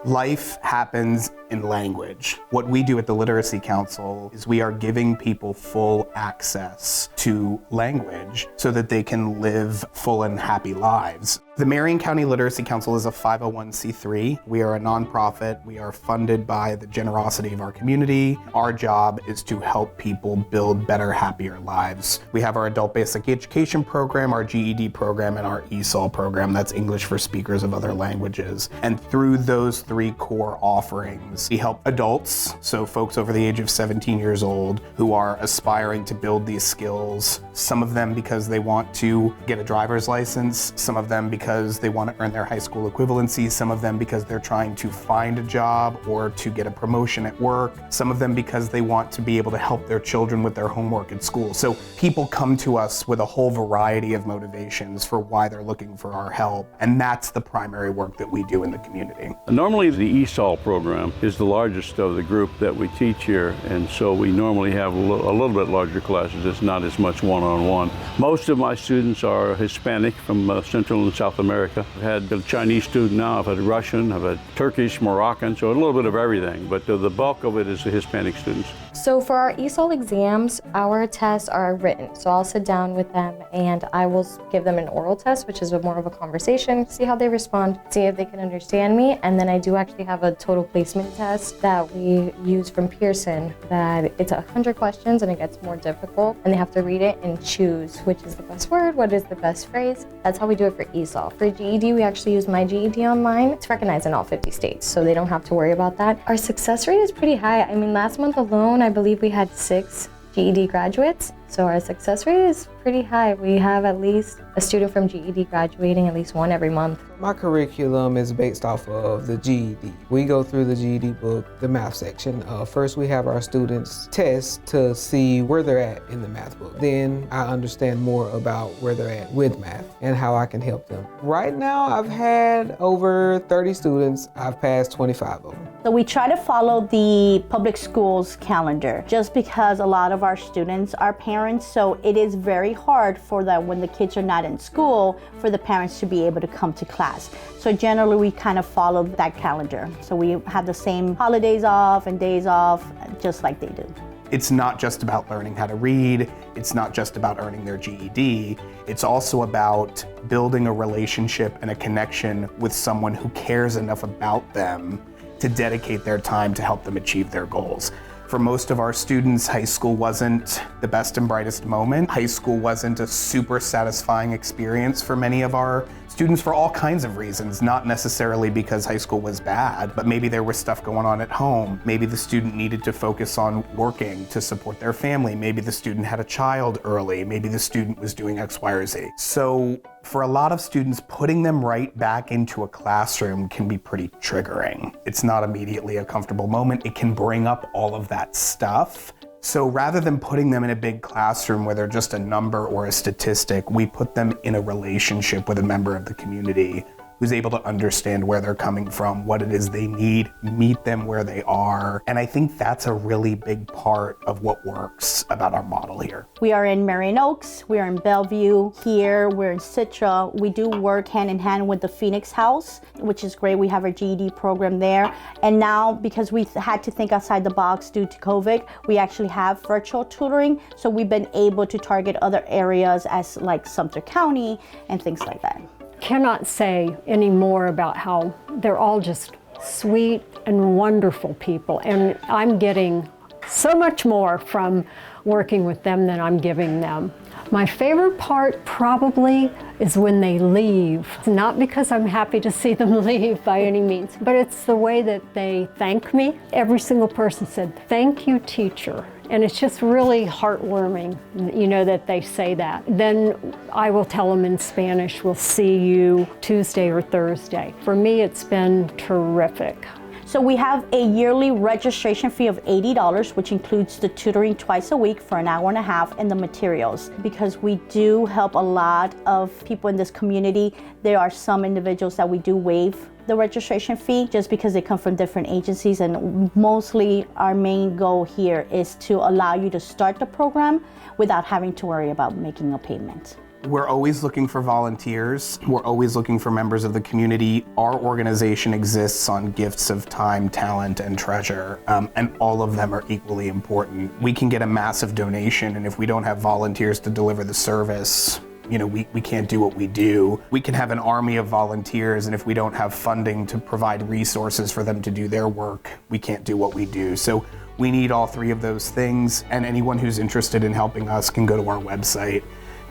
Life happens in language. What we do at the Literacy Council is we are giving people full access to language so that they can live full and happy lives. The Marion County Literacy Council is a 501c3. We are a nonprofit. We are funded by the generosity of our community. Our job is to help people build better, happier lives. We have our adult basic education program, our GED program, and our ESOL program. That's English for speakers of other languages. And through those three core offerings, we help adults, so folks over the age of 17 years old, who are aspiring to build these skills, some of them because they want to get a driver's license, some of them because they want to earn their high school equivalency, some of them because they're trying to find a job or to get a promotion at work, some of them because they want to be able to help their children with their homework at school. So people come to us with a whole variety of motivations for why they're looking for our help, and that's the primary work that we do in the community. Normally the ESOL program is the largest of the group that we teach here, and so we normally have a little bit larger classes. It's not as much one-on-one. Most of my students are Hispanic from Central and South America. I've had a Chinese student now, I've had Russian, I've had Turkish, Moroccan, so a little bit of everything, but the bulk of it is the Hispanic students. So for our ESOL exams, our tests are written. So I'll sit down with them and I will give them an oral test, which is more of a conversation, see how they respond, see if they can understand me. And then I do actually have a total placement test that we use from Pearson, that it's 100 questions and it gets more difficult. And they have to read it and choose which is the best word, what is the best phrase. That's how we do it for ESOL. For GED, we actually use My GED Online. It's recognized in all 50 states, so they don't have to worry about that. Our success rate is pretty high. I mean, last month alone, I believe we had 6 GED graduates, so our success rate is pretty high. We have at least a student from GED graduating, at least one every month. My curriculum is based off of the GED. We go through the GED book, the math section. First we have our students test to see where they're at in the math book. Then I understand more about where they're at with math and how I can help them. Right now I've had over 30 students. I've passed 25 of them. So we try to follow the public schools calendar just because a lot of our students are parents, so it is very hard for them when the kids are not in school for the parents to be able to come to class. So generally we kind of follow that calendar. So we have the same holidays off and days off just like they do. It's not just about learning how to read, it's not just about earning their GED, it's also about building a relationship and a connection with someone who cares enough about them to dedicate their time to help them achieve their goals. For most of our students, high school wasn't the best and brightest moment. High school wasn't a super satisfying experience for many of our students for all kinds of reasons, not necessarily because high school was bad, but maybe there was stuff going on at home. Maybe the student needed to focus on working to support their family. Maybe the student had a child early. Maybe the student was doing X, Y, or Z. So for a lot of students, putting them right back into a classroom can be pretty triggering. It's not immediately a comfortable moment. It can bring up all of that stuff. So rather than putting them in a big classroom where they're just a number or a statistic, we put them in a relationship with a member of the community who's able to understand where they're coming from, what it is they need, meet them where they are. And I think that's a really big part of what works about our model here. We are in Marion Oaks, we are in Bellevue, here we're in Citra. We do work hand in hand with the Phoenix House, which is great. We have our GED program there. And now, because we had to think outside the box due to COVID, we actually have virtual tutoring. So we've been able to target other areas as like Sumter County and things like that. Cannot say any more about how they're all just sweet and wonderful people, and I'm getting so much more from working with them than I'm giving them. My favorite part probably is when they leave. Not because I'm happy to see them leave by any means, but it's the way that they thank me. Every single person said, "Thank you, teacher." And it's just really heartwarming, you know, that they say that. Then I will tell them in Spanish, "We'll see you Tuesday or Thursday." For me, it's been terrific. So we have a yearly registration fee of $80, which includes the tutoring twice a week for an hour and a half and the materials. Because we do help a lot of people in this community, there are some individuals that we do waive the registration fee just because they come from different agencies, and mostly our main goal here is to allow you to start the program without having to worry about making a payment. We're always looking for volunteers. We're always looking for members of the community. Our organization exists on gifts of time, talent, and treasure, and all of them are equally important. We can get a massive donation, and if we don't have volunteers to deliver the service, we can't do what we do. We can have an army of volunteers, and if we don't have funding to provide resources for them to do their work, we can't do what we do. So we need all three of those things, and anyone who's interested in helping us can go to our website,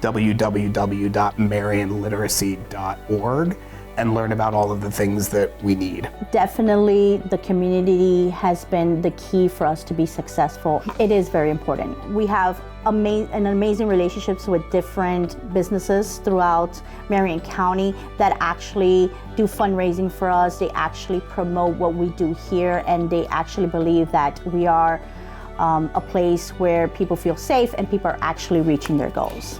www.marionliteracy.org, and learn about all of the things that we need. Definitely the community has been the key for us to be successful. It is very important. We have amazing relationships with different businesses throughout Marion County that actually do fundraising for us. They actually promote what we do here, and they actually believe that we are a place where people feel safe and people are actually reaching their goals.